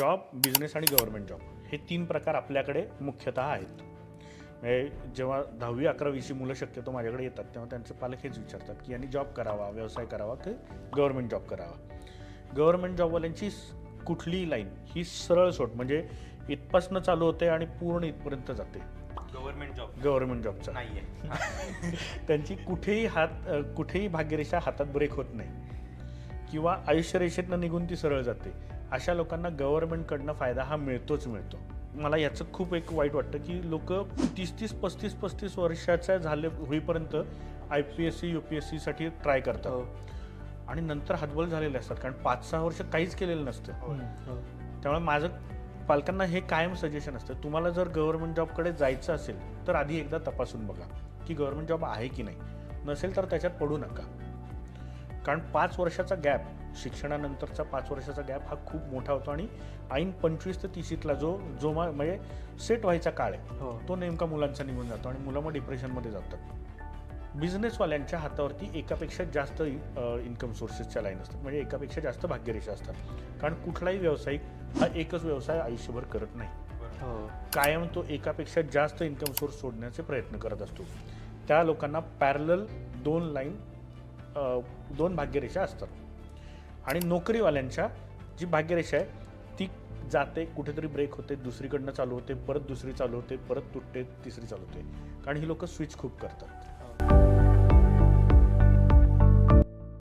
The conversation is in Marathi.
जॉब, बिझनेस आणि गव्हर्नमेंट जॉब हे 3 प्रकार आपल्याकडे मुख्यतः आहेत. म्हणजे जेव्हा 10वी 11वीची मुलं शक्यतो माझ्याकडे येतात तेव्हा त्यांचे पालक हेच विचारतात की यांनी जॉब करावा, व्यवसाय करावा की गव्हर्नमेंट जॉब करावा. गव्हर्नमेंट जॉबवाल्यांची कुठलीही लाईन ही सरळ सोट म्हणजे इथपासनं चालू होते आणि पूर्ण इथपर्यंत जाते. गव्हर्नमेंट जॉबचा नाहीये. त्यांची कुठेही भाग्यरेषा हातात ब्रेक होत नाही किंवा आयुष्यरेषेतनं निघून ती सरळ जाते. अशा लोकांना गव्हर्नमेंटकडनं फायदा हा मिळतोच मिळतो. मला याचं खूप एक वाईट वाटतं की लोक 30-30, 35-35 वर्षाच्या होईपर्यंत IPSC UPSC साठी ट्राय करतात आणि नंतर हतबल झालेले असतात कारण 5-6 वर्ष काहीच केलेलं नसतं. त्यामुळे माझं पालकांना हे कायम सजेशन असतं, तुम्हाला जर गव्हर्नमेंट जॉबकडे जायचं असेल तर आधी एकदा तपासून बघा की गव्हर्नमेंट जॉब आहे की नाही. नसेल तर त्याच्यात पडू नका. कारण 5 वर्षाचा गॅप, शिक्षणानंतरचा 5 वर्षाचा गॅप हा खूप मोठा होतो आणि ऐन 25 ते 30ला जो म्हणजे सेट व्हायचा काळ आहे तो नेमका मुलांचा निघून जातो आणि मुलं मग डिप्रेशनमध्ये जातात. बिझनेसवाल्यांच्या हातावरती एकापेक्षा जास्त इन्कम सोर्सेसच्या लाईन असतात, म्हणजे एकापेक्षा जास्त भाग्यरेषा असतात. कारण कुठलाही व्यावसायिक हा एकच व्यवसाय आयुष्यभर करत नाही. कायम तो एकापेक्षा जास्त इन्कम सोर्स शोधण्याचे प्रयत्न करत असतो. त्या लोकांना पॅरलल 2 भाग्यरेषा असतात. आणि नोकरीवाल्यांच्या जी भाग्यरेषा आहे ती जाते, कुठेतरी ब्रेक होते, दुसरीकडनं चालू होते, परत दुसरी चालू होते, परत तुटते, तिसरी चालू होते. कारण ही लोक स्विच खूप करतात.